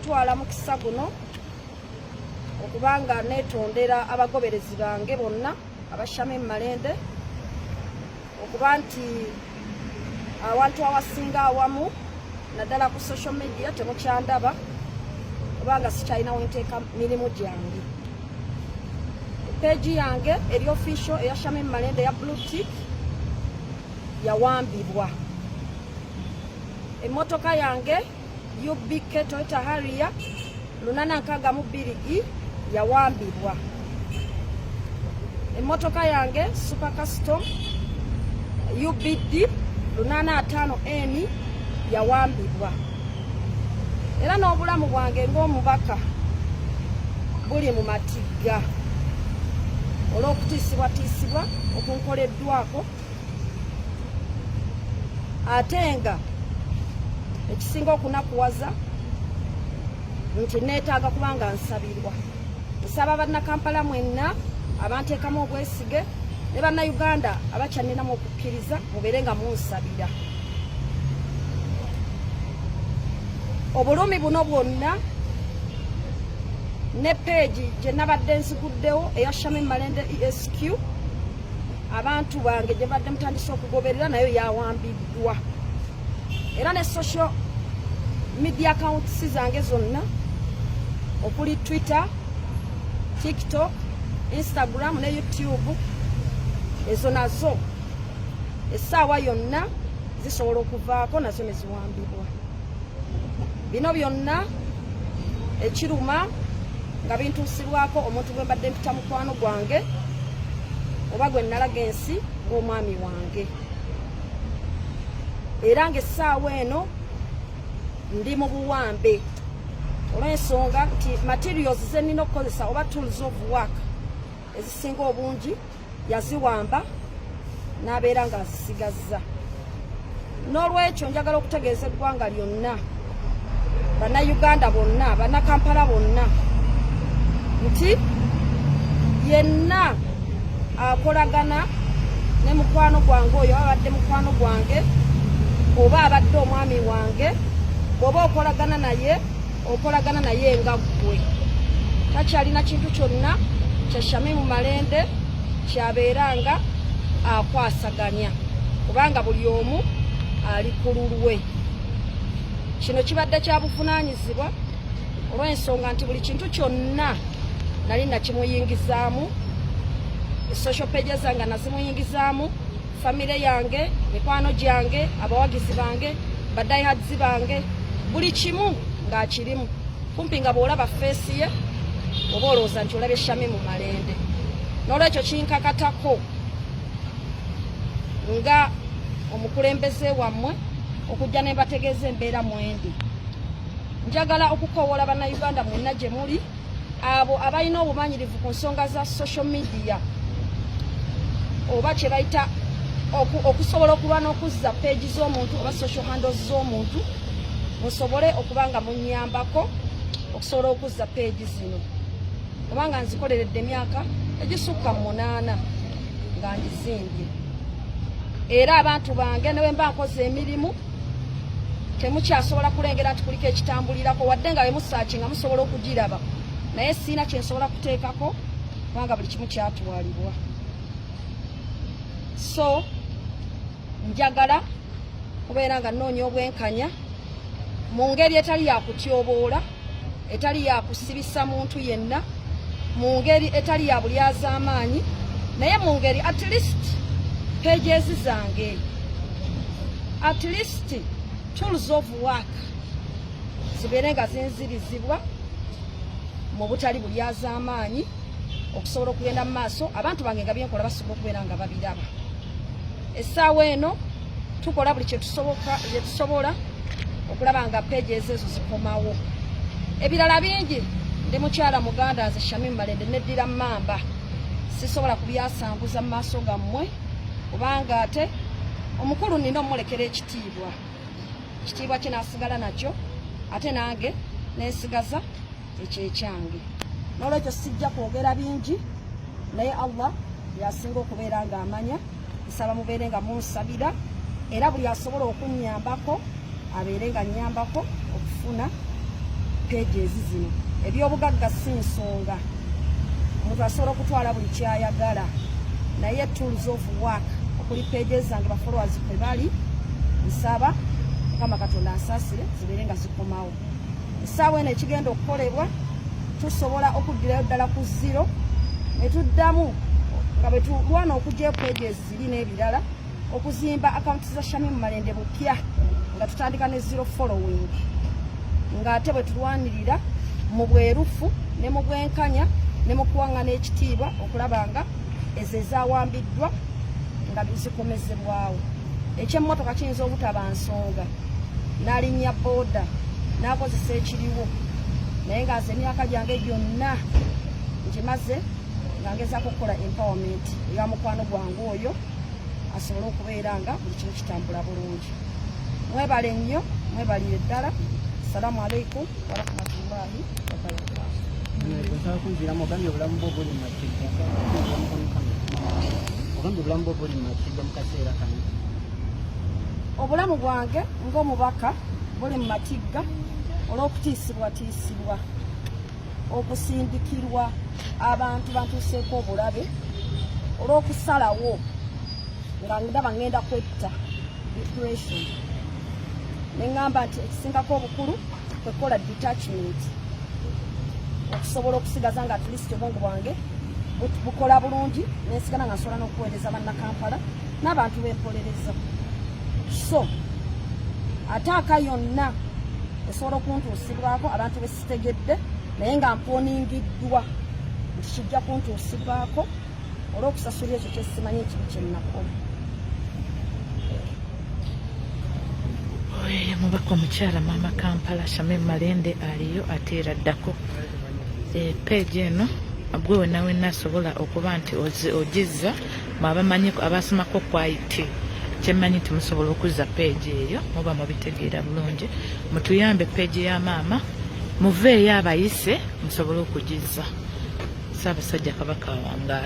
kuntwala mu kisa guno okubanga netondera abagoberezi bange bonna abashame Malende okuba nti awantu awasinga awamu naddala ku social media temukyandaba kubanga sikyalina wenteeka mirimu gyange. Page yange eri official eya Shame Malende ya Blue Tick yawambibwa. Emotoka yange UBK Toyota Harrier 862 yawambibwa. Emotoka yange Super Custom UBD 850N yawambibwa. Era n'obulamu bwange ng'omubaka buli mu matigga olw'okutiisibwatiisibwa okunkoleddwako, ate nga ekisinga okunakuwaza nti neetaaga kubanga nsabirwa. Nsaba bannakampala mwenna abanteekamu obwesige ne bannayuganda abakyanninamu okukkiriza mubeere nga munsabira. Obulumi buno bwonna ne page gye nabadde nziguddewo eya Shame Malende ESQ abantu bange gye badde mutandise okugoberera nayo yawambiddwa. Era ne social media accounts zange zonna okuli Twitter, TikTok, Instagram ne YouTube ezo nazo essaawa yonna zisobola okuvaako nazo ne ziwambibwa. Bino byonna ekiruma nga bintuusibwako omuntu gwe mbadde mpita mukwano gwange oba gwe nalaga ensi ng'omwami wange. Era ng'essaawa eno ndi mu buwambe olw'ensonga nti materials ze nnina okukozesa oba tools of work ezisinga obungi yaziwamba n'abeera ng'azisigazza. N'olwekyo njagala okutegeeza eggwanga lyonna, bannayuganda bonna, bannakampala bonna nti yenna akolagana ne mukwano gwange oyo abadde mukwano gwange oba abadde omwami wange, bw'oba okolagana naye nga ggwe. Takyalina kintu kyonna kya Shame Malende kyabeeranga akwasaganya kubanga buli omu ali ku lulwe. Kino kibadde kya buvunaanyizibwa olw'ensonga nti buli kintu kyonna nali nakimuyingizaamu, social page zange nazimuyingizaamu, famire yange, mikwano gyange, abawagizi bange, badayihadzi bange, buli kimu ng'akirimu. Kumpi nga bw'olaba feesi ye oba olowooza nti olabye Shame Malende. N'olwekyo kinkakatako nga omukulembeze wammwe okujja ne bategeeza embeera mwendi. Njagala okukowoola bannayuganda mwenna gye muli, abo abalina obumanyirivu ku nsonga za social media oba kye bayita okusobola okuba n'okuzza page z'omuntu oba social handles z'omuntu, musobole okuba nga munnyambako okusobola okuzza page zino kubanga nzikoleredde emyaka egisukka mu 8 nga ngizimbye. Era abantu bange ne bwe mba nkoze emirimu temukyasobola kulengera nti kuliko ekitambulirako wadde nga bemusaakinga musobola okugiraba, naye siina kye nsobola kuteekako kubanga buli kimu kyatwalibwa. So njagala kubeera nga nnoonya obwenkanya mu ngeri etali yakutyoboola, etali yakusibisa muntu yenna, mu ngeri etali ya bulyaza amaanyi, naye mu ngeri at least pages zange, at least tools of work zibeere nga zinzirizibwa mu butali bulyaza amaanyi okusobola okugenda mu maaso abantu bange nga byenkola basobola okubeera nga babiraba. Essaawa eno tukola buli kye tusobola okulaba nga pages ezo zikomawo. Ebirala bingi ndi mukyala muganda nze Shame Malende neddira mmamba, sisobola kubyasanguza mu maaso gammwe kubanga ate omukulu nina omulekera ekitiibwa, ekitiibwa kinaasigala nakyo ate nange nensigaza ekyekyange. N'olwekyo sijja kwogera bingi, naye Allah yasinga okubeera nga amanya. Nsaba mubeere nga munsabira era buli asobola okunnyambako abeere nga nnyambako okufuna pages zino. Ebyobugagga si nsonga. Omuntu asobola okutwala buli kyayagala. Naye tools of work okuli pages zange ba followers kwe bali nsaba kama Katonda asaasire zibeere nga zikomawo. Essaawa eno ekigenda okukolebwa tusobola okuddirayo ddala ku 0 ne tuddamu nga bwe tulwana okugya pages ziri n'ebirala okuzimba akaunti za Shamim Malende bupya nga tutandika ne 0 following nga ate bwe tulwanirira mu bwerufu ne mu bwenkanya ne mu kuwangana ekitiibwa okulaba nga ezo ezawambiddwa nga zikomezebwawo. Ekyemmotoka kiyinza obutaba nsonga n'alinnya booda n'akozesa ekiriwo naye nga nze emyaka gyange gyonna ngimaze nga ngezaako okukola empowerment eya mukwano gwange oyo asobole okubeera nga buli kimu kitambula bulungi. Mwebale nnyo, mwebalire ddala. Assalamu alaikum warahmatullahi wabarakatuh. Obulamu bwange ng'omubaka buli mu matigga olw'okutiisibwatiisibwa okusindikirwa abantu bantuuseeko obulabe olw'okusalawo nga ndaba ngenda kwetta depression ne ŋŋamba nti ekisingako obukulu kwekola detachment okusobola okusigaza nga at least obwongo bwange bukola bulungi nensigala nga nsobola n'okuweereza bannakampala n'abantu b'empolereza. So ataaka yonna esobola okuntuusibwako abantu besitegedde naye nga mponingiddwa nti kijja kuntuusibwako olw'okusasula ekyo kyesimanyi ekibi kyennakola. Mubaka omukyala Maama Kampala Shamim Malende aliyo ateera ddako page eno gwe wenna asobola okuba nti ogizza mwabamanyiko abasomako kwaiti kyemmanyi nti musobola okuzza page eyo muba mubitegeera bulungi. Mutuyambe page ya maama muveeyo abayise musobole okugizza. Ssaabasajja Kabaka wangaale.